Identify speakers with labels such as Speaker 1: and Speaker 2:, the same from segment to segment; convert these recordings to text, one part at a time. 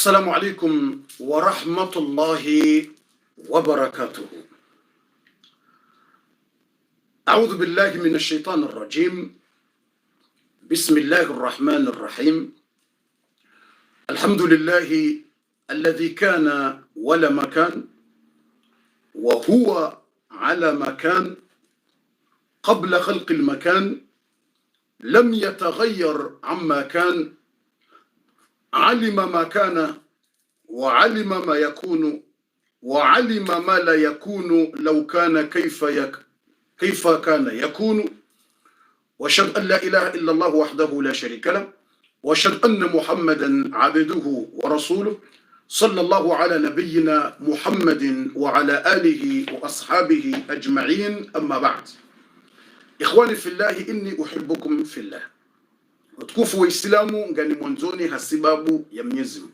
Speaker 1: السلام عليكم ورحمة الله وبركاته. أعوذ بالله من الشيطان الرجيم. بسم الله الرحمن الرحيم. الحمد لله الذي كان ولا مكان وهو على مكان قبل خلق المكان لم يتغير عما كان، علم ما كان وعلم ما يكون وعلم ما لا يكون لو كان كيف كان يكون. واشهد ان لا اله الا الله وحده لا شريك له، واشهد ان محمدا عبده ورسوله، صلى الله على نبينا محمد وعلى اله واصحابه اجمعين. اما بعد، ikhwani fillahi inni uhibbukum fillah. Utukufu wa Islamu ngani mwanzoni hasibabu ya Mwenyezi Mungu.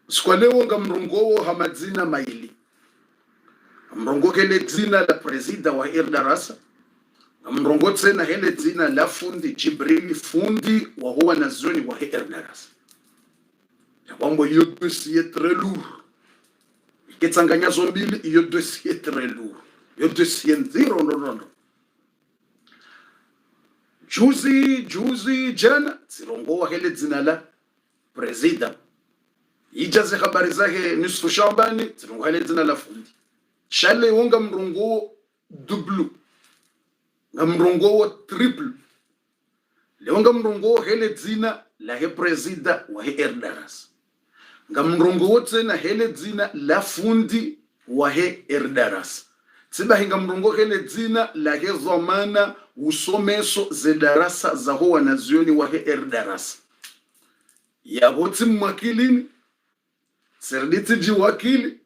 Speaker 1: Siku leo ngamrongowo hamadzina maili. Mrongo kele dzina la presida wa darasa. Mrongo tena hele dzina la fundi Jibril, fundi wa huwa nazoni wa darasa. Ya kwamba hiyo dossier très lourd. Ikitsanganya zombili hiyo dossier très lourd. Hiyo dossier nziro no. Juzi jana sirongowa hele dzina la presida. Ijaze habari zake nusu Shambani sirongowa hele dzina la fundi. Shale wonga mrongo double. Nga mrongo triple. Leonga mrongo hele dzina la he presida wa he darasa. Nga mrongo tena hele dzina la fundi wa he darasa. Siba hinga mrongo hele dzina la he zamana usomeso ze darasa za huwa nazioni wa he darasa. Ya hoti mwakilini, serditi ji wakili,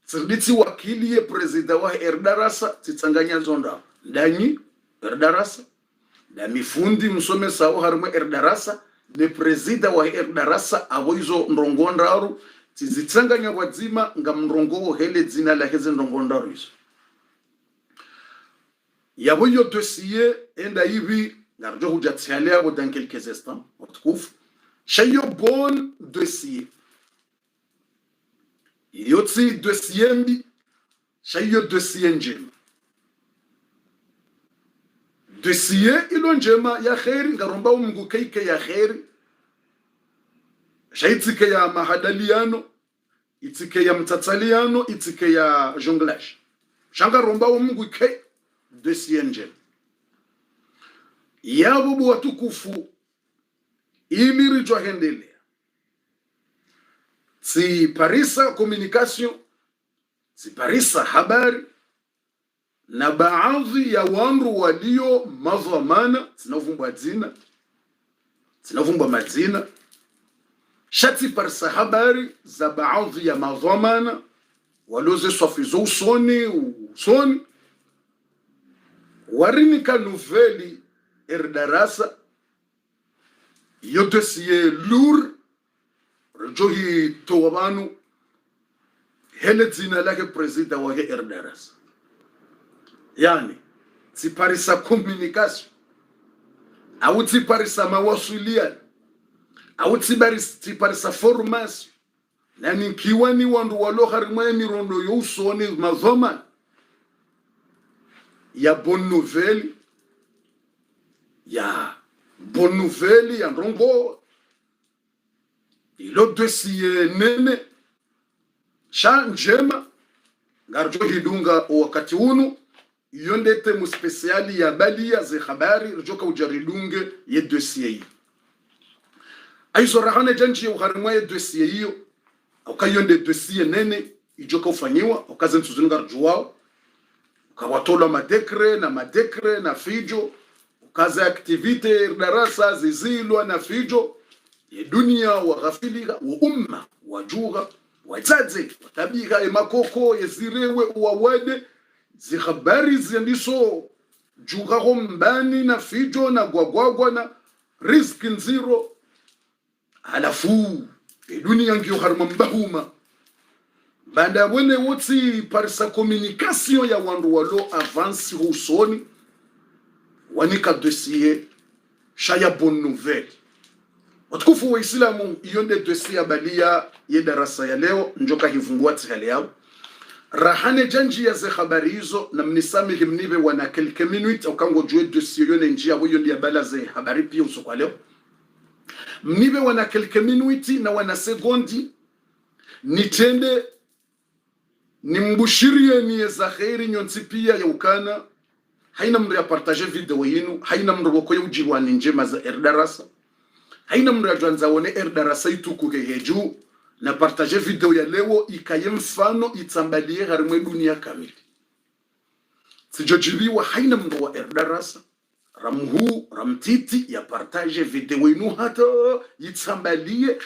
Speaker 1: serditi wakili ye prezida wa he darasa, titanganya zonda. Danyi darasa, da mifundi msomesa wa harimo darasa, ne prezida wa he darasa, aboizo mrongondaru, tizitanganya wadzima nga mrongo hele dzina la heze mrongondaru iso. Yabo yo dossier enda hivi narjo hujatialia go dans quelques instants utukufu shayo bon dossier yotsi dossier mbi shayo dossier njema dossier ilo njema ya khairi ngaromba Mungu keike ya khairi shaitike ya mahadaliano itike ya mtatsaliano itike ya jonglage shanga romba Mungu keike dossier njema. Yabubu watukufu ili rijwa hendelea. Si parisa communication, si parisa habari, na baadhi ya wanru walio madhamana, sinavumbwa madzina, shati parisa habari za baadhi ya madhamana, waloze swafizo usoni, warinika nouvelle darasa yo dossier lourd rojohi towabanu hele dzina lake presida wa darasa. Yani tiparisa communication au tiparisa mawasiliano au tiparisa formation na nikiwani wandu walo harimwe mirondo yo usoni mazoma ya bonne nouvelle ya ndongo ilo dossier nene sha njema ngarjo hidunga wakati unu yondete mu speciali ya balia ze habari rjoka ujaridunge ye dossier yi aizo rahane janji uharimwa ye dossier hiyo ukayonde dossier nene ijoka ufanyiwa ukaze ntuzunga rjuwao ukawatola madekre na fijo ukaza activite darasa zizilwa na fijo ya dunia wa ghafilika wa umma wa juga wa tadze watabiga emakoko yezirewe uwawede zikhabari zindiso juga hombani na fijo na gwagwagwa na risk nziro alafu dunia ngio harma mbahuma banda wene woti parisa communication ya wandu walo avance husoni wanika dossier shaya bonne nouvelle watukufu wa Islamu. Iyo ndio dosia balia ya darasa ya leo njoka hifungua tihali yao rahane janji ya ze habari hizo na mnisamihi mnive wana kelke minute ukango jue dosia yone njia huyo ndiya bala ze habari pia usokwa leo mnive wana kelke minute na wana sekondi nitende nimbushirie niye za khairi nyonsi pia ya ukana haina mru ya partage video yinu haina mru wako ya ujiwani njema za erdarasa haina mru ya juanza wone erdarasa ituku keheju na partage video ya leo ikaye mfano itambalie harimwe dunia kamili sijojibiwa haina mru wa erdarasa ramhu ramtiti ya partage video yinu hata itambalie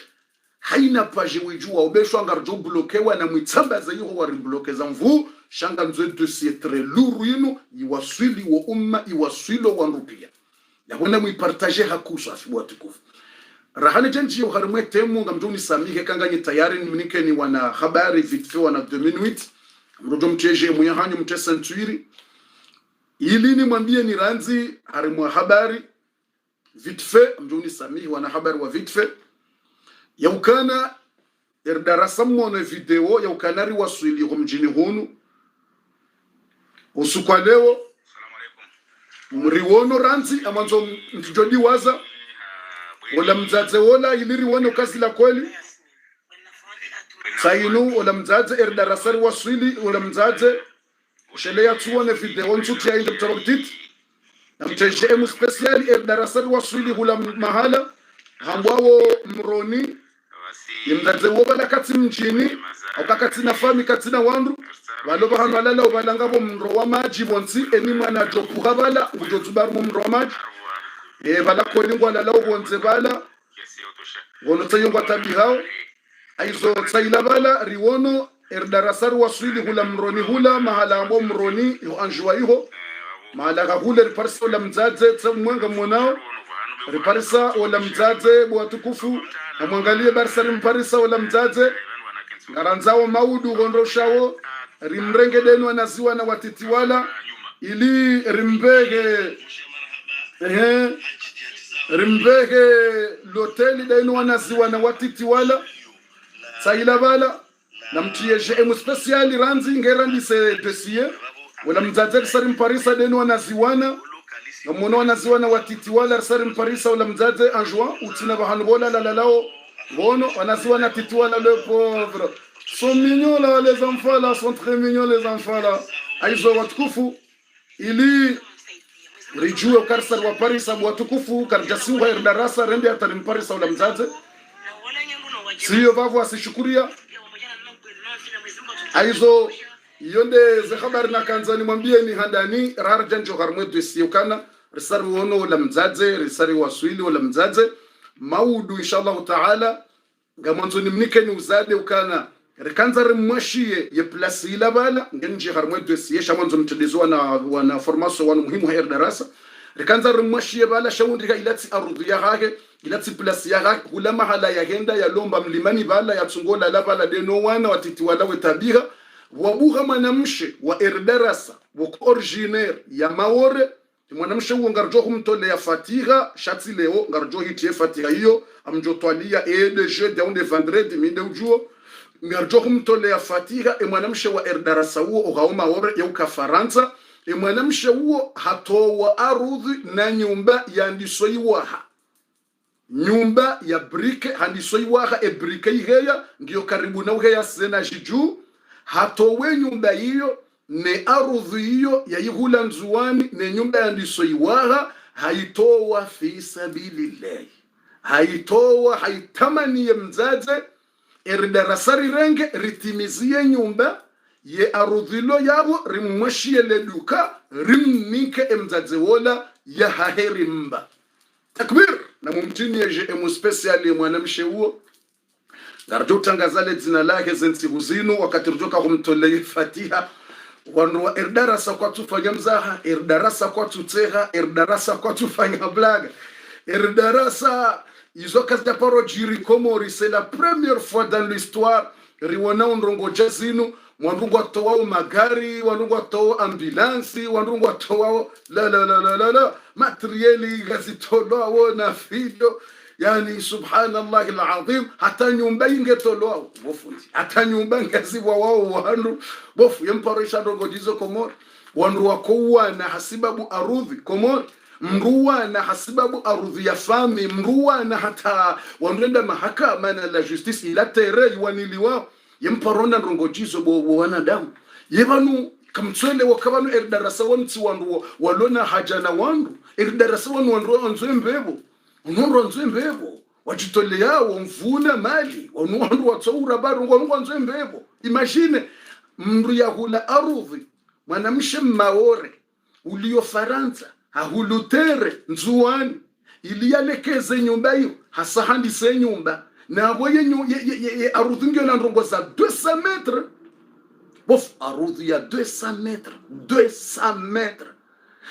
Speaker 1: haina page wijua obeshwa ngarjo blokewa na mwitambaza yuho wari blokeza mvu shanga nzwe dossier très lourd yinu iwaswili wa umma iwaswilo wa rupia ya wana mwipartage hakusa afibu tukufu rahane janji yo harimwe temu ngamjoni samihe kanganye tayari niminike ni wana habari vitfe wana 2 minutes mrojo mteje muyahanyo mtesa ntuiri ili ni mwambie ni ranzi harimwe habari vitfe mjoni samihe wana habari wa vitfe yaukana erdarasa mmono video yaukanari waswili mjini hunu usukwa leo mriwono ranzi amanzo mtijodi waza wala mzaze wola iliri wono kazi la kweli sainu wala mzaze erdarasari waswili wala mzaze shele ya tuone video nsuti ya inde mtaroktit na mteje speciali erdarasari waswili hula mahala hambwao mroni yimdaze wobala kati mjini okakati na fami kati na wandu baloba hano alala obalanga bo mro wa maji bonsi eni mwana jokuha bala ujotubar mu mro wa maji bala koni ngwala la ubonze bala wono tayongwa tabihao aizo tsaila bala riwono erdarasar waswili hula mroni hula mahala ambo mroni yo anjwa iho mahala hula riparso la mzaze tsamwenga monao riparisa wala mzaze bwatukufu na mwangalie barsari mparisa wala mzaze ngaranzao maudu gondoshawo rimrenge denu wanaziwa na watiti wala ili rimbege loteli denu wanaziwa na watiti wala saila bala na mtieje speciali ranzi ngerandi se dossier wala mzaze sari mparisa denu wanaziwana na mwono wanaziwana watiti wala sari mparisa wala mzaze anjwa utina bahanu bola lalalao bono wanaziwana titi wala le pauvre sont mignons là les enfants là sont très mignons les enfants là aizo watukufu ili rijue karsar wa parisa watukufu karjasi wa erdarasa rembe atarimparisa wala mzaze siyo vavu asishukuria aizo yonde ze habari na kanzani mwambie ni handani rarjanjo harmwe dossier kana risari wono wala mzaze risari waswili wala mzaze maudu inshallah taala ngamanzo nimnike ni uzade ukana rekanza rimwashie ye place ila bala ngenje harmwe dossier shamanzo mtedezwa na formation wana muhimu ha darasa rekanza rimwashie bala shawundika ilati ardhi ya hake ilati place ya hake kula mahala ya henda ya lomba mlimani bala ya tsungola la bala deno wana watiti wala wetabiha wabuha mwanamshe wa erdarasa wa originaire ya maore mwanamshe huo ngarjo kumtole ya fatiha shati leo ngarjo hitie fatiha hiyo amjotwalia de jeu de on de vendredi minde ujuo ngarjo kumtole ya fatiha mwanamshe wa erdarasa huo ugaoma maore ya ukafaransa mwanamshe huo hatowa arudhi na nyumba ya ndisoiwaha nyumba ya brike handisoiwaha brike iheya ngiyo karibu na uheya sena jiju hatowe nyumba hiyo ne arudhi hiyo ya ihula nzuani ne nyumba ya ndisoiwaha haitowa fi sabilillahi haitowa haitamani ya mzaze erdarasari renge ritimizie nyumba ye arudhilo yabo rimwashie leduka rimnike mzaze wola ya haheri mba takbir na mumtini ya jemu speciali ya mwanamshe huo ngarjo tangazale zina lake zensi huzinu wakati rujoka kumtolei fatiha wanwa erdarasa kwa tufanya mzaha erdarasa kwa tuteha erdarasa kwa tufanya blaga erdarasa izo kazi paro jiri komori c'est la première fois dans l'histoire riwana ndongo jazinu wanungu atoa magari wanungu atoa ambulansi wanungu atoa la materieli gazitolo na video yani subhanallah alazim, hata nyumba ingetoloa bofundi, hata nyumba ngazibwa wao wandu bofu yemparisha ndongo jizo komori wandu wakowa na hasibabu arudhi komori mruwa na hasibabu arudhi ya fami mruwa na hata wanrenda mahakama na la justice ila tere waniliwa yemparonda ndongo jizo bo wanadamu yebanu kamtswele wakabanu erdarasa wanti wandu walona haja na wandu erdarasa wandu wanzembebo unondo nzembebo wajitolea wamvuna mali wandu watsaura baru wandu nzembebo. Imagine mndu yahula arudhi mwanamshe maore ulio Faransa hahulutere nzuani iliyalekeze nyumba hiyo hasahandi se nyumba na boye arudhi ngyo na ndongo za 200 metres bof arudhi ya 200 metres 200 metres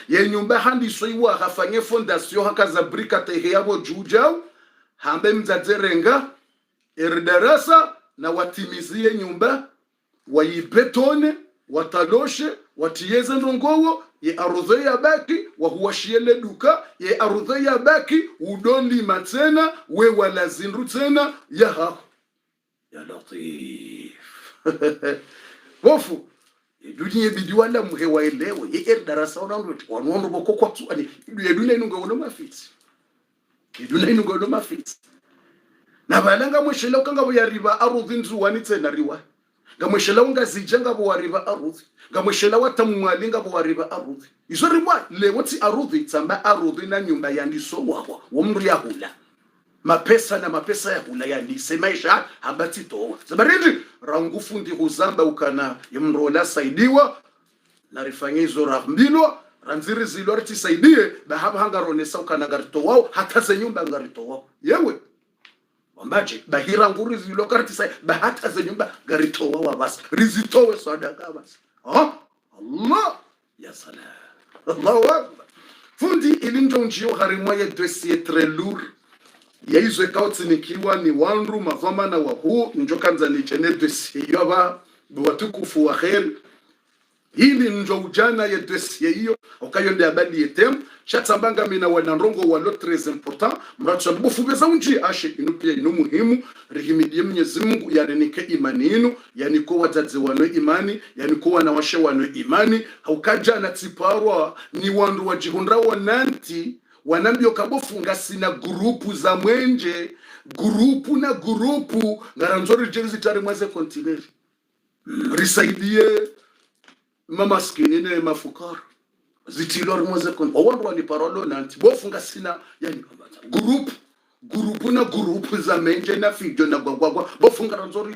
Speaker 1: ye nyumba handi soiwa hafanye fondation hakaza brika tehe yabo jujao hambe mzazerenga erdarasa na watimizie nyumba waibetone wataloshe watiyeze ndongowo ye arudhi ya baki wahuashiele duka ye arudhi ya baki udoli matena we wala zinru tena ya latif wofu dunia bidiwala muhewa elewe ye darasa onandu wanondo bokoko tu ani dunia inungo no mafiti dunia inungo no mafiti na balanga mweshela ukanga buyariba arudhi nzuwani tena riwa ngamweshela ungazijenga bwariba arudhi ngamweshela watamwalinga bwariba arudhi izo riwa lewoti arudhi tsamba arudhi na nyumba yandiso wako womri yahula mapesa na mapesa ya hula yandise maisha habati toa sabarindi rangufu ndi huzamba ukana yemrola saidiwa na rifanyizo rahmbilwa ranziri zilo riti saidie bahaba hangaronesa ukana garito wao hata ze nyumba garito wao yewe wambaje bahira nguri zilo kariti sai bahata ze nyumba garito wao basi rizitowe sadaka basi Allah ya salam Allahu akbar fundi ilinjo njio harimwa ya dossier très lourd ya hizo kauti nikiwa ni wanru mavama na wahu njokanza ni chene dossier yaba watukufu wa khair hili njo ujana ya dossier hiyo ukayonde abali yetem chatsambanga mina wanandongo walo très important mratsa bufubeza unji ashe inu pia inu muhimu rihimidie Mwenyezi Mungu yarenike imani inu yani ko wazazi wano imani yani ko wanawashe wano imani haukaja na tiparwa ni wandu wajihundra wananti wanambio kabofunga sina grupu za mwenje grupu na grupu ngaranzori jenzi tari mwaze kontineri risaidie mamaskini ne mafukara zitilori mwaze kontineri wandu wani parolo nanti bofunga sina yani grupu na grupu za mwenje na fijo na gwagwagwa bofunga ranzori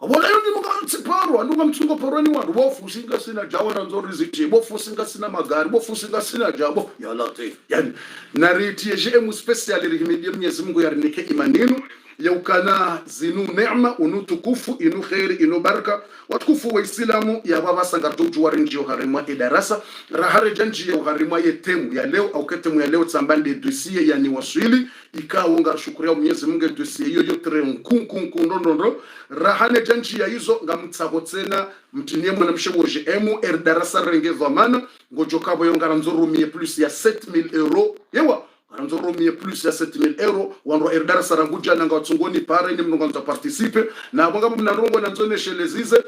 Speaker 1: abona yoni mukanti paro anduga mtungo paroni wandu bofusinga sina jawa ranzori ziti bofusinga sina magari bofusinga sina jabo ya latif yani nariti je mu special rihimidie Mwenyezi Mungu yarinike imaninu ya ukana zinu neema unutukufu inu khairi inu baraka watukufu wa islamu ya baba sangartuju warinjio harimwa idarasa rahare janji ya harimwa yetemu ya leo au ketemu ya leo tsambande dossier yani waswili ikaunga shukuria Mwenyezi Mungu dossier hiyo yotre nkunkunkundondo rahane janji ya hizo ngamtsabotsena mtinie mwana mshewoje emu darasa renge zamana ngojoka boyongara nzorumie plus ya 7000 euros yewa anzoromie plus ya 7000 euros wanro erdara saranguja nanga watsungoni pare ni mnonga participe na bonga mnarongo na nzone shelezize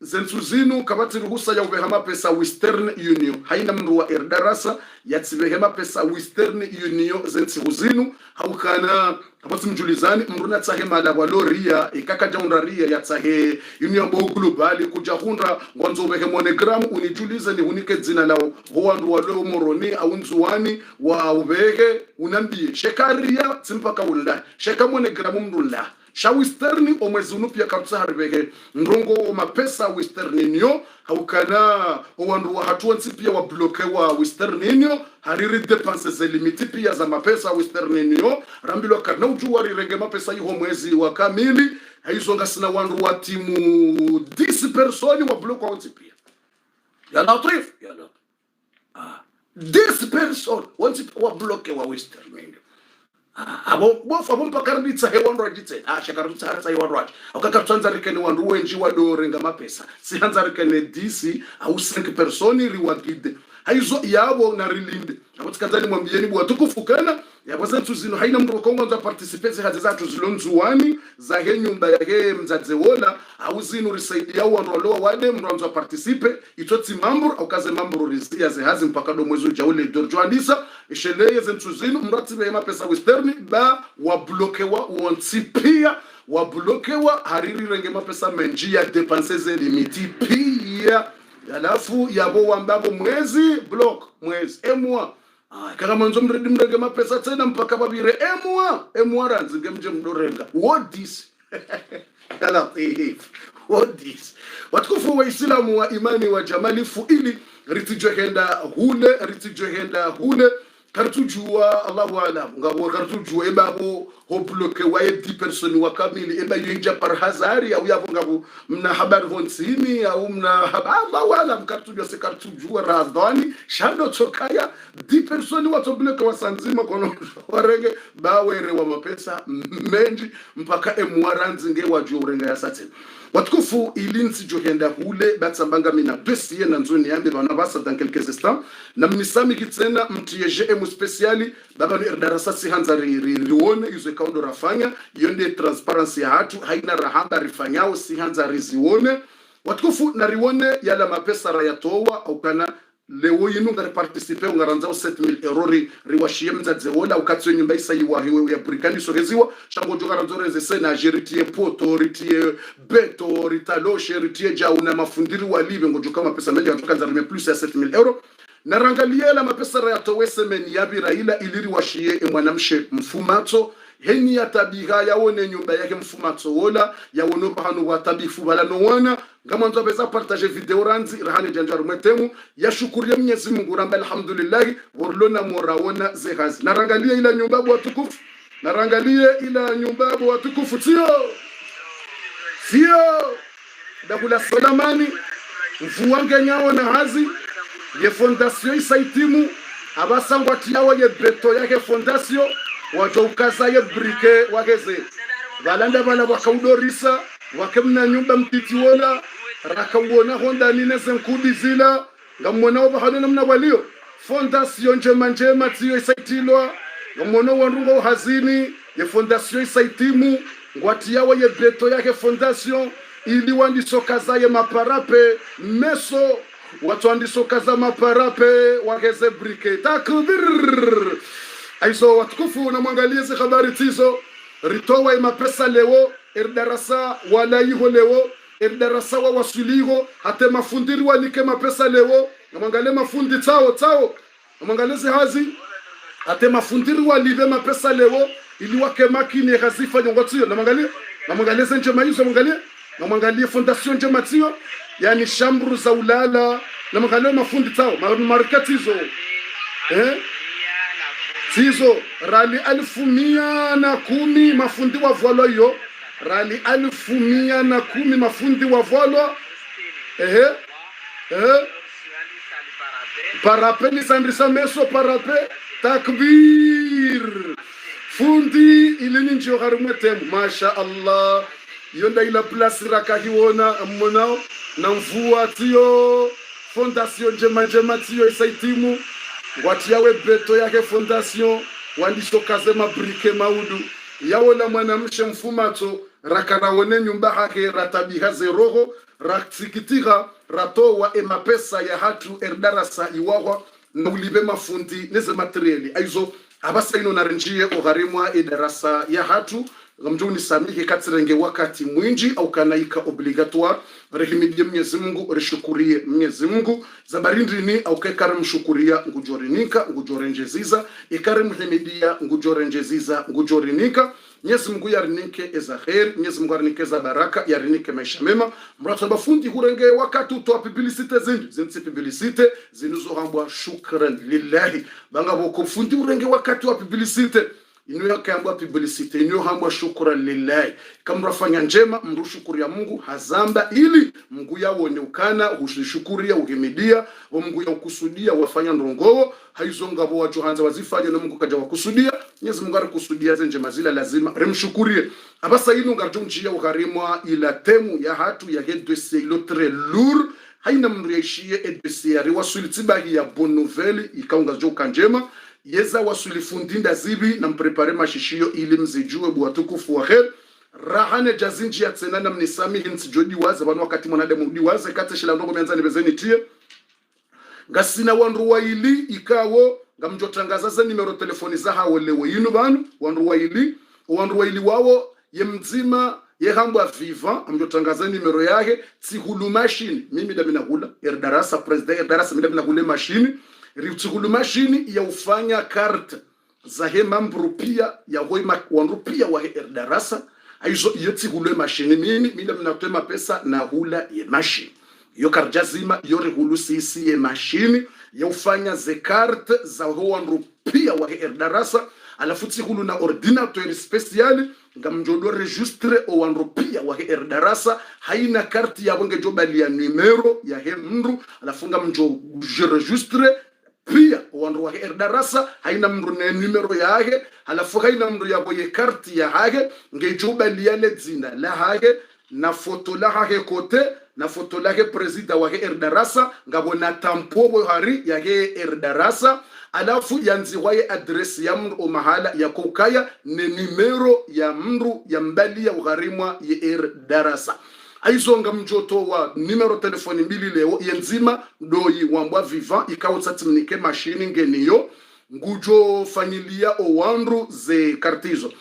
Speaker 1: zensuzinu kabati ruhusa ya ubehama pesa Western Union haina mndu wa erdarasa ya tsibehema pesa Western Union zensuzinu haukana kabati mjulizani mruna tsahema la waloria ikaka jaundaria ya tsahe Union bo global kuja hundra ngwanzo behemonigram unijulize ni unike dzina lao hoandu wa leo moroni au nzuwani wa ubege unambie shekaria tsimpaka ulla shekamonigram mndulla shawisterni omwezunu pia kabisa haribege ndongo mapesa wisterninyo haukana owandu wa hatuansi pia wa bloke wa wisterninyo hariri depenses limiti pia za mapesa wisterninyo rambilo kana ujuwari renge mapesa hiyo mwezi wa kamili haizonga sina wandu wa timu 10 personi wa bloke wa pia ya latrif ya la 10 person wanti wa bloke wa wisterninyo abo bofa bompa karibitsa hewan rajitse shakarutsa hatsa hewan raj akakatsanza rikeni wandu wenji wadorenga mapesa si hanza rikeni DC au 5 personi riwagide haizo yabo na rilinde abatikazani mwambieni bwa tukufukana ya basa tuzino haina mro kongo za participate hazi za tuzilonzuani za he nyumba ya he mzaze wola au zinu risaidia wanoloa wale mronzo participe itoti mambo au kaze mambo rizia ze hazi mpaka do mwezi ujawule dorjoandisa isheleye zentuzino mratibe yema pesa westerni ba wablokewa uonsipia wablokewa hariri renge mapesa menjia depanse limiti pia alafu yabo wambabo mwezi block mwezi emwa kama manzo mredi mrenge mapesa tena mpaka babire emwa ranzi ngemje mdorenga what this what this watukufu wa Islamu wa imani wa jamalifu ili ritijehenda hule kartujua Allahu alam ngabo kartujua ebabo ho bloke wa 10 personi wa kamili eba yinja par hazari au yavo ngabo mna habari honsini au mna Allahu alam kartujua se kartujua razdani shando tokaya 10 personi watu bloke wa sanzima kono warenge bawere wa mapesa menji mpaka emwaranzi nge wajua urenga ya satin watukufu ilinsi johenda hule batsambanga mina dossier na nzoni yambe bana basa dans quelques instants na mnisami kitena mtieje emu speciali baba ni darasa si hanza rione yuzo kaundo rafanya yonde transparency ya hatu haina rahamba rifanyao si hanza rizione watukufu na rione yala mapesa rayatowa au kana leo yinu ngari participe ngaranza 7000 € riwashie mzaze wola ukatso nyumba isayiwa hiwe ya burikani sogeziwa shango joka ranzoreze sena jeritie poto ritie beto ritalo sheritie jauna mafundiri walibe ngojoka mapesa mengi anatoka za plus ya 7000 € na rangalia la mapesa ya towese meni yabi raila iliri washie mwanamshe mfumato heni ya tabiha yaone nyumba yake mfumato wola yaone bahanu watabifu bala no wana kama nzo beza partager video ranzi rahani janjaru metemu ya shukuria Mwenyezi Mungu ramba alhamdulillah worlona moraona zehazi narangalia ila nyumba watukufu narangalia ila nyumba watukufu sio dakula solamani mfuwange nyao na hazi ye fondation isaitimu abasangwa tiawa ye beto yake fondation wato ukaza ye brike wageze balanda bala wakaudorisa wakemna nyumba mtitiwola rakawona honda nine senkudi zila ngamona obahana mna walio fondation njema tiyo isaitilwa ngamona wanrungo hazini ye fondation isaitimu ngwati yawa ye beto yake fondation ili wandisokaza ye maparape meso watu wandisokaza maparape wageze brike takbir aizo watukufu na mwangalie zi habari tizo ritowa ima pesa leo erdarasa wala iho leo erdarasa wa wasuligo hate mafundiri walike mapesa leo na mwangalie mafundi tao na mwangalie zi hazi hate mafundiri walive mapesa leo ili wake makini ghazifa nyongotio na mwangalie zi njema hizo na mwangalie fondation njema tiyo yani shambru za ulala na mwangalie mafundi tao markatizo tizo rali 1110 mafundi wa volo yo rali 1110 mafundi wa volo parape ni sandrisa meso parape takbir fundi ilini njio harumwetemu masha Allah yonda ila place rakahiwona mmonao na mvua tiyo fondation njema tiyo isaitimu wati yawe beto yake fondation wandisokaze mabrike maudu yawola mwanamshe mfumato rakarawone nyumba hake ratabiha zeroho ratsikitira ratowa emapesa ya hatu erdarasa iwawa na ulibe mafundi neze materiali aizo abasa ino narinjie ogharimwa edarasa ya hatu gamjuni samike katsirenge wakati mwinji au kanaika obligatoire rehimidie Mwenyezi Mungu reshukurie Mwenyezi Mungu zabarindini au kekare mshukuria ngujorinika ngujorenjeziza ikare mhimidia ngujorenjeziza ngujorinika Mwenyezi Mungu yarinike eza khair Mwenyezi Mungu yarinike za baraka yarinike maisha mema mrata bafundi hurenge wakati utoa publicite zinzi publicite zinuzohambwa shukran lillahi banga boko fundi hurenge wakati wa publicite inu yake ambwa publicite inu hambwa shukran lillahi kama rafanya njema mrushukuria Mungu hazamba ili Mungu yawone ukana ushishukuria uhimidia wa Mungu ya ukusudia wafanya ndongo haizonga bo watu hanza wazifanya na Mungu kaja wakusudia Mwenyezi Mungu arikusudia zenje mazila lazima remshukurie abasa inu ngartunjia uharimwa ila temu ya hatu ya dossier lotre lourd haina mrieshie dossier wasuli tibahi ya bonne nouvelle ikaunga joka njema yeza wasulifundinda zibi na mprepare mashishio ili mzijue buwatukufu wa kher rahane jazinji ya tsenana mnisamihi nsijodi waze wanu wakati mwanadamu diwaze kate shila ndongo mianza nibezeni tie ngasina wanru wa ili ikawo ngamjotangazaza nimero telefoni za hawe lewe yinu banu wanru wa ili wawo ye mzima ye hambwa viva amjotangaza nimero yake tsihulu machine mimi da minahula erdarasa president erdarasa mimi da minahula machine ritsihulu machine ya ufanya carte za he mambru pia ya hoima wanru pia wa erdarasa aizo yetsihulu machine mimi da minatema pesa na hula ye machine yo karjazima yo rehulu sisi ye machine ya ufanya ze carte za ho wanru pia wa erdarasa alafu tsihulu na ordinateur special ngamjodo registre o wanrupia wa erdarasa haina karti ya wenge jobali ya numero ya he mndu alafu ngamjo registre pia o wanru wa erdarasa haina mndu ne numero yake alafu haina mndu ya boye karti ya hage ngejobali ya ledzina la hage na foto la hage kote na foto la he president wa erdarasa ngabona tampo hari ya he erdarasa alafu yanziwaye adresi ya mndu o mahala ya kokaya ne numero ya mndu ya mbali ya ugharimwa ya erdarasa aizonga mjoto wa numero telefoni mbili leo yenzima doi wambwa viva ikawo tsatimnike machine ngeniyo ngujo familia o wandu ze kartizo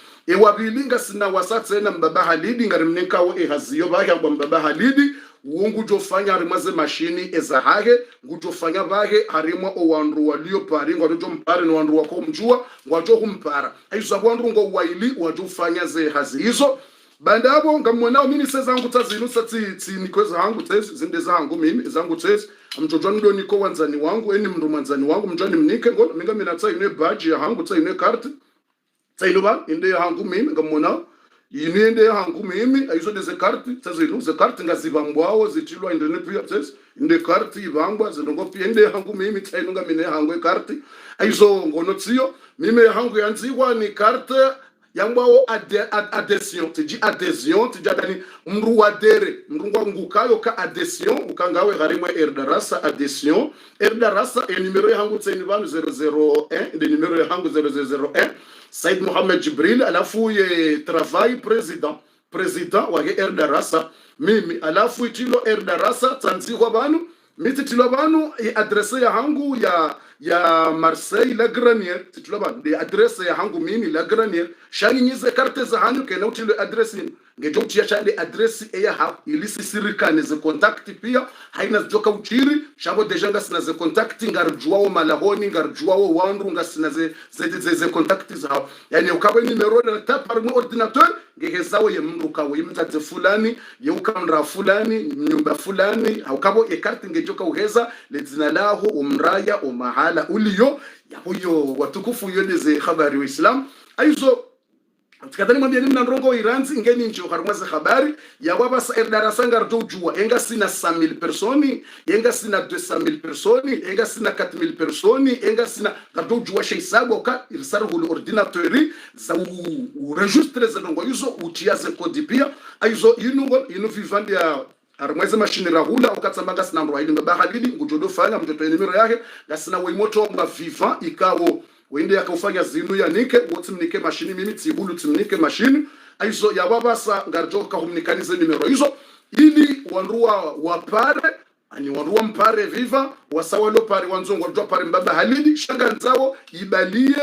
Speaker 1: wabilinga sina wasatse na mbaba halidi ngarimneka wo haziyo baga mbaba halidi wungu jofanya harimaze mashini ezahage ngujofanya bahe harimo owandu walio pari ngojo mpare no wandu wako mjua ngojo humpara aizo wandu ngo waili wajofanya ze hazi hizo bandabo ngamwonao mimi sezangu tazinu satsi nikweza hangu tezi zinde zangu mimi zangu tezi amjojo ndo niko wanzani wangu eni mndu mwanzani wangu mjani mnike ngo minga minatsa ine badge ya hangu tsa ine carte tsaino ba inde ya hangu mimi ngamwonao inende hangu mimi aizo de karti tazino ze karti ngazibambwao zitilwa indene pia tses inde karti ibambwa zinongo pia inde hangu mimi tsainunga mine hangu karti aizo ngonotsio mimi hangu yanzikwa ni carte yambwao adhesion tiji adhesion tijadani mru wadere mru ngukayo ka adhesion ukangawe gharimwe erdarasa adhesion erdarasa e numero yangu tsainibanu 001 de numero yangu 0001 Said Mohamed Jibril alafu ye travail president wa erdarasa mimi alafu itilo erdarasa tanzikwa banu mititilo banu adresse ya hangu ya Marseille la Granier titilo banu de adresse ya hangu mimi la Granier shani nyize carte za hangu kena utilo adresse ngejo tia shani adresse ya ha ilisi sirikane ze contact pia haina joka uchiri shabo deja ngasina ze contact ngarjuao malahoni ngarjuao wandu ngasina ze contact za yani ukawe numero na tapar mu ordinateur ngehezawo ye mrukawo yimtatse fulani ye ukamra fulani nyumba fulani ukabo e carte ngejoka uheza lezina laho umraya umahala uliyo yahuyo watukufu yoneze habari wa Islam aizo tikadani mwambia nini ndrongo iranzi ngeni njo harumwaze habari ya wabasa erdarasa ngarjo ujua enga sina 100,000 personi enga sina 200,000 personi enga sina 4,000 personi enga sina ngarjo ujua sheisabu ka irisaru hulu ordinatori za uregistre za ndongo yuzo utiaze kodi pia aizo inu vivandi ya harumwaze machine rahula ukatsambanga sina mro ili mbaba halidi ngujodo fanya mjoto numero yake gasina weimoto mba viva ikawo wende yakufanya zinu ya nike wotimnike machine mimi tibulu timnike machine aizo ya babasa ngarjo kahumnikanize numero hizo ili wanrua wapare ani wanrua mpare viva wasawalo pare wanzongo rjo pare mbaba halidi shanga nzao ibalie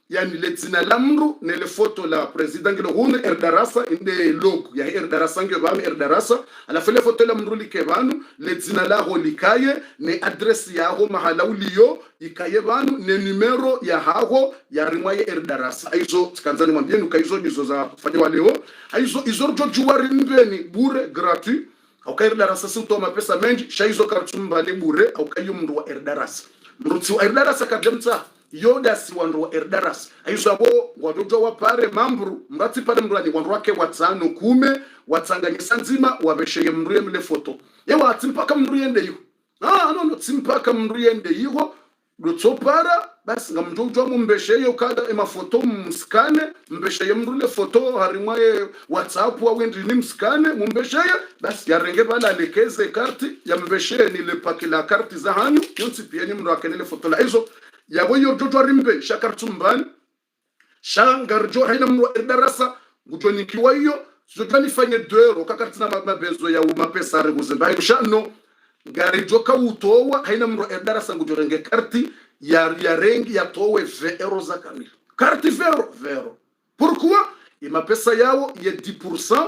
Speaker 1: yani letsina lamru nele foto la president ngilo hune erdarasa inde logo ya erdarasa ngyo bam erdarasa ala fele foto la mruli kebanu letsina la holikaye ne adresse ya ho mahala uliyo ikaye banu ne numero ya hago ya rimwaye erdarasa aizo tkanzani mwambie ukaizo nizo za kufanya waleo aizo izorjo juwari mbeni bure gratuit au ka erdarasa sutoma pesa menji shaizo kartumba le bure au kayo mru wa erdarasa mru wa erdarasa kademta yoda si wandu wa erdaras aizo abo wadojo wa pare mambru mrati pare mrani wandu wake watano kume watsanganyisa nzima wabesheye mruye mle foto yewa atimpaka mruyende yuko no timpaka mruyende yuko lutopara basi ngamjojo mumbesheye ukada emafoto mskane mbesheye mrule foto harimwaye WhatsApp wa wendi ni mskane mumbesheye basi yarenge bala lekeze karti ya mbesheye ni le pakila karti za hanyu yonsi pia ni mru akenele foto la hizo yabo yo jojo rimbe shakartumban shangarjo haina mwa darasa ngujoni kiwayo zotani fanye 2 euro kakartina mabezo ya mapesa re kuzimba shano ngari joka utowa haina mwa darasa ngujorenge karti ya rengi ya towe 20 euro za kamili karti vero pourquoi mapesa yao ya 10%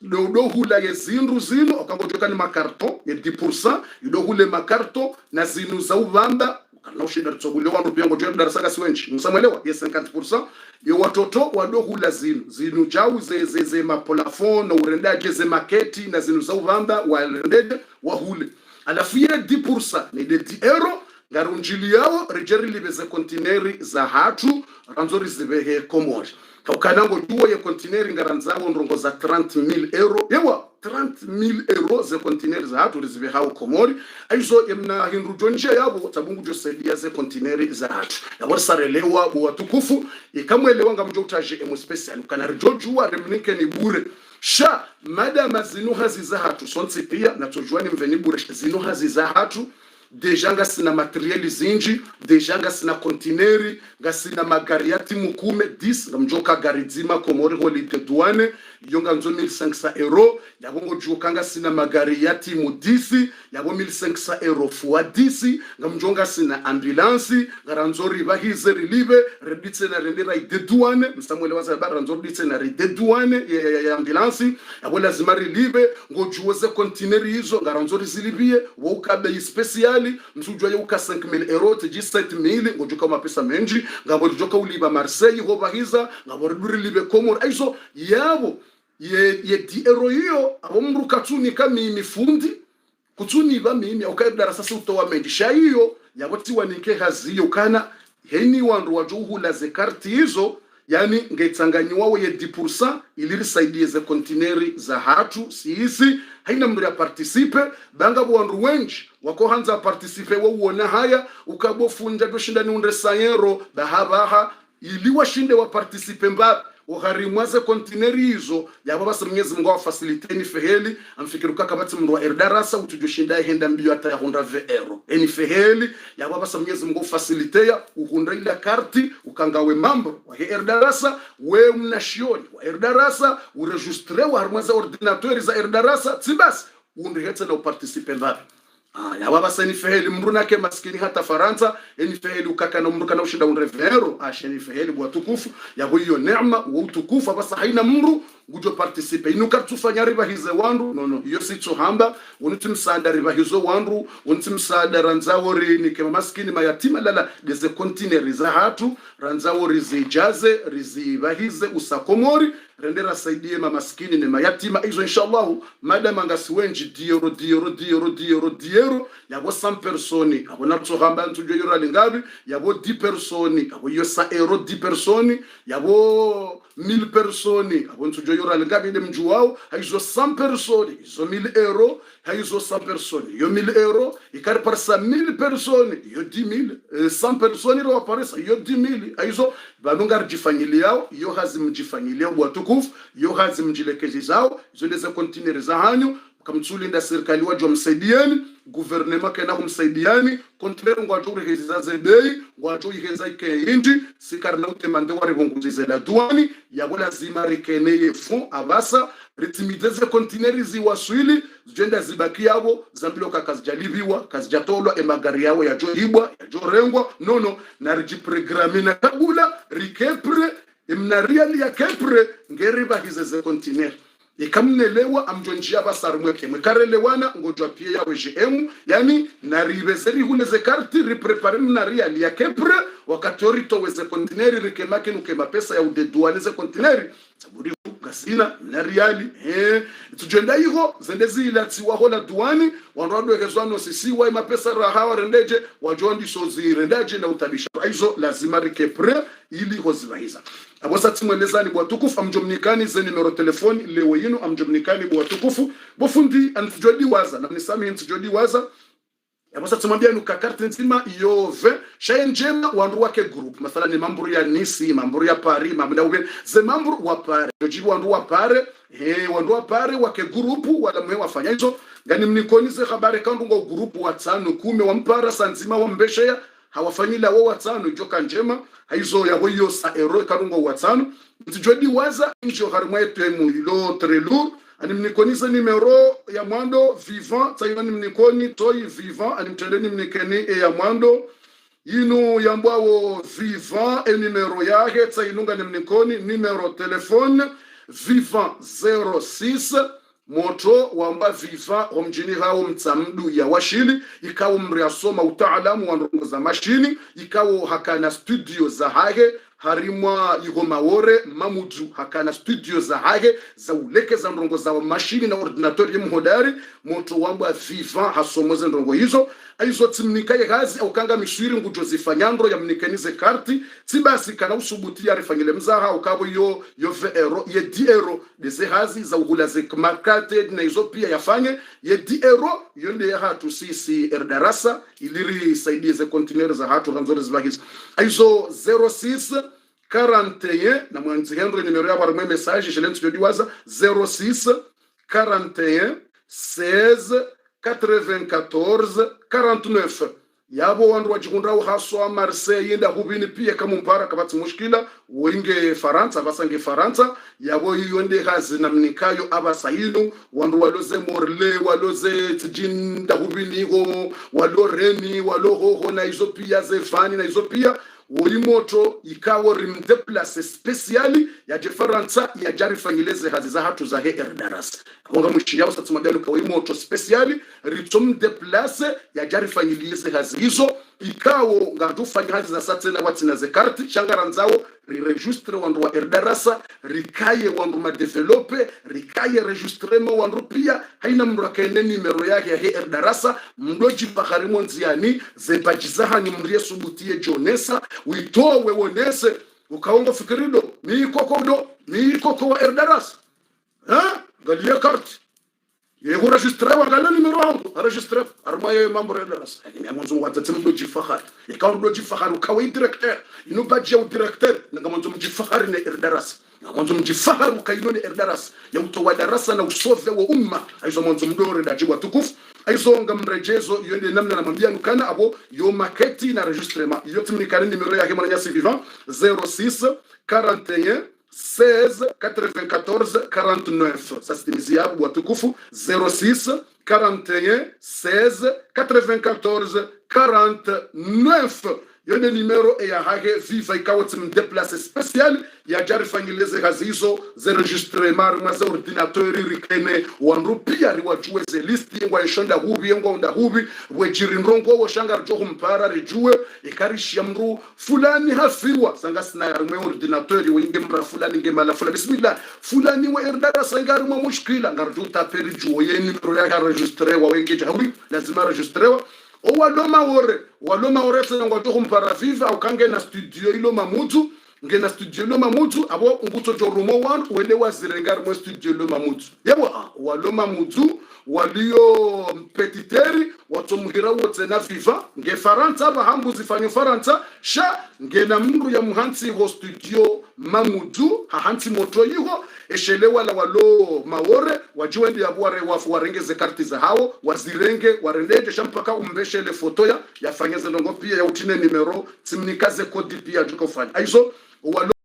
Speaker 1: do hula ya zindu zino okangojoka ni makarton ya 10% do hule makarton na zinu za uvanda kana ushinda tsogule wandu pia ngojo darasa kasi wenchi msamwelewa ya 50% yo watoto wado hula zinu jau ze maplafond na urendaje ze maketi na zinu za uvanda warendeje wa hule alafu ya 10% ni de 10 euro ngarunjili yao rejeri libeze kontineri za hatu ranzori zibehe komori kaukanango juwa ya kontineri ngaranzao ndrongo za 30,000 euro yewa 30,000 euro za kontineri za hatu rizibe hao komori aizo yemna hinrujonje yabo tabungu josaidia ze kontineri za hatu yabo sarelewa watukufu ikamwelewa ngamjo utaje emu special ukanarijojuwa remnike ni bure sha madama zinu hazi za hatu sonsi pia na tojuani mveni bure zinu hazi za hatu deja nga sina materieli zinji deja nga sina kontineri nga sina magari yati mukume 10 nga mjoka gari zima komori holite douane yonga nzo 1500 euro yabo ngojuka nga sina magari yati mu 10 yabo 1500 euro fois 10 nga mjonga sina ambulance nga ranzori bahize rilibe rebitse na rendera ide douane msamwele waza ranzori bitse na ide douane ya ambulance yabo lazima rilibe ngojuweze kontineri hizo nga ranzori zilibie wo ukabe special msujwa yuka 5,000 euro teji 7,000 ngojuka mapesa menji ngabo joka uliba Marseille ho bahiza ngabo libe Komoro aizo yabo ye di euro hiyo abo mruka tuni kama mifundi kutuni ba mimi ukaibdara sasa utowa menji sha hiyo yabo tiwa nike haziyo kana heni wandu wajuhu la zekarti hizo yani ngaitsanganyiwa ye 10% ilirisaidie ze kontineri za hatu siisi haina mri ya participe banga wandu wenji wako hanza participe wa uona haya ukabofunja doshinda ni unre sayero bahabaha iliwa shinde wa participe mba uharimwaze kontineri hizo ya baba Mwenyezi Mungu afasiliteni feheli amfikiruka kabati mndu wa erdarasa utujoshinda henda mbio hata ya 100 euro eni feheli ya baba Mwenyezi Mungu fasilitea uhunda ila karti ukangawe mambo wa erdarasa we mnashioni wa erdarasa uregistre wa harmwaza ordinateur za erdarasa tibas undihetse na uparticipe mbapi ya baba sani feheli mruna ke maskini hata Faransa eni feheli ukaka na mruka na ushinda unrevero asheni feheli bwa tukufu ya hiyo neema wa utukufu basa haina mru gujo participe inuka tufanya riba hize wandu no hiyo si tuhamba unitumsada riba hizo wandu unitumsada ranzawori ni kema maskini mayatima lala deze kontineri za hatu ranzawori zijaze rizibahize usakomori rendera saidie maskini ni mayatima hizo inshallah madama ngasiwenji diero yabo 100 personi abona tuhamba ntujo yoro lingabi yabo 10 personi abo yo 100 euro 10 personi yabo 1000 personi abo ntujo yoro lingabi de mjuwao hizo 100 personi hizo 1000 euro hizo 100 personi yo 1000 euro ikari par 1000 personi yo 10000 100 personi ro aparesa yo 10000 hizo banunga rjifanyili yao yo hazim jifanyili yao watukufu yo hazim jilekezi zao hizo ndeze kontineri za hanyu kamtsulinda serikali wajwa msaidiani guvernema kena kumsaidiani kontineri ngwajo ureheza zebei ngwajo iheza ikeindi sikarna utemande wari bonguzize la douane yabo lazima rikeneye fond abasa ritimideze kontineri ziwaswili zjenda zibaki yabo zambilo kakazijalibiwa kazijatolwa emagari yao ya joibwa ya jorengwa nono na rijiprogramina kabula rikepre imnariali ya kepre ngeriba hizeze kontineri ikamnelewa amjonjia basarumweke mkarelewana ngojwa pia ya WGM yani naribezeri huleze karti riprepare mnariali ya kepre wakatori toweze kontineri rikemake nukema pesa ya udeduaneze kontineri saburi gasina nariali tujenda hiyo zendezi ilati wahola duani wanrado hezwano sisi wa mapesa rahawa rendeje wajondi sozi rendeje na utabisha hizo lazima rikepre ili hozibahiza abosa timwelezani bwa tukufu amjomnikani ze numero telefoni leo yinu amjomnikani bwa tukufu bofundi antujodi waza na nisami antujodi waza abosa timwambia nukakarte nzima yove shayenjema wandu wake group mathala ni mamburu ya Nisi mamburu ya Paris mamdaube ze mamburu wa Paris jojibu wandu wa Paris wandu wa Paris wake group wala mwe wafanya hizo ngani mnikonize habari kandu ngo group wa 5 10 wa mpara sanzima wa mbesha hawafanyila wo watano joka njema haizo ya hoyo sa ero karungo watano mtijodi waza injo harimwa etemu ilo trelu ani mnikoniza nimero ya mwando vivant tayoni mnikoni toy vivant ani mtendeni mnikeni ya mwando inu yambwawo vivant numero yake tayinunga mnikoni numero telefone vivant 06 moto wamba viva omjini hao mtsamdu ya washili ikawo mriasoma utaalamu wa ndongo za mashini ikawo hakana studio za hage harimwa igomawore mamudu hakana studio za hage za uleke za ndongo za mashini na ordinatori ya mhodari moto wamba viva hasomoze ndongo hizo timnikaye gazi au kanga mishwiri ngujo zifanyandro ya mnikenize karti tibasi kana usubuti ya rifanyile mzaha ukabo yo euro ye 10 euro deze hazi za uhulaze kmakate na hizo pia yafanye ye 10 euro yonde ya hatu sisi erdarasa iliri saidie ze kontinere za hatu ranzore zibagis hizo 06 41 na mwanzi Henry numero ya barme message jelentu yodiwaza 06 41 16 94 49 yabo wandu wajikundao haswa Marseille yenda hubini pia kama mpara kabati mushkila winge Faransa basange Faransa yabo yonde hazi na mnikayo abasayinu wandu waloze morle waloze tjinda hubini ho waloreni waloho na hizo pia zefani na hizo pia Ulimoto ikawo rimdeplace speciali ya Faransa ya jarifanyileze hazi za hatu za herdaras. Konga mwishi yao satumagano kwa ulimoto speciali ritomdeplace ya jarifanyileze hazi hizo ikawo ngadufanya hazi za satena watina ze karti shangaranzao riregistre wandu wa herdarasa rikaye wandu madevelope rikaye registrema wandu pia haina mrakaene nimero yake ya herdarasa mdoji bakharimo nziani zebajizaha ni mrie subutie jonesa witowe wonese ukaongo fikirido ni koko wa herdarasa galia karti Yego registrewa ngala numero wangu registre armaye mambo herdarasa ni amonzo watata mdoji fakhar ikawo mdoji fakhar ukawa directeur ino badge ya directeur ngamonzo mdoji fakhar ne herdarasa ngamonzo mdoji fakhar ukaino ne herdarasa ya utowa darasa na usove wa umma aizo monzo mdore dajiwa tukufu aizo ngamrejezo yende namna na mambia nukana abo yo maketi na registrement yo timnikani numero yake mwana nyasi vivant 06 41 16 94 49 ça c'est mziabu watukufu 06 41 16 94 49 yone numero ya hage viva ikawo timdeplace special ya jarifanyileze hazizo ze registrement ma za ordinateur rikene wanrupia riwajue ze listi ngwa ishonda hubi ngwa onda hubi wejirindrongo wo shanga rjo mpara rijue ikarishi mru fulani hafirwa sanga sina rme ordinateur winge mra fulani ngemala fulani bismillah fulani wa erdara sanga rmo mushkila ngarju taperi juo yeni pro ya registre wa wenge jawi lazima registrewa o waloma ore sana ngoto kumpara viva au kange na studio ilo mamutu ngena studio lo mamutu abo nguto jorumo wan wele wazirengar mo studio lo mamutu yebo waloma mutu walio petiteri watomhira wote na viva nge Faransa bahambu zifanyo Faransa sha ngena mndu ya muhansi ho studio mamutu hahansi moto yiho eshelewa la walo maore wajuendi abware wafu warengeze karti za hao wazirenge warendeje shampaka umbeshele foto ya yafanyeze ndongo pia ya utine numero timnikaze kodi pia tukofanya aizo walo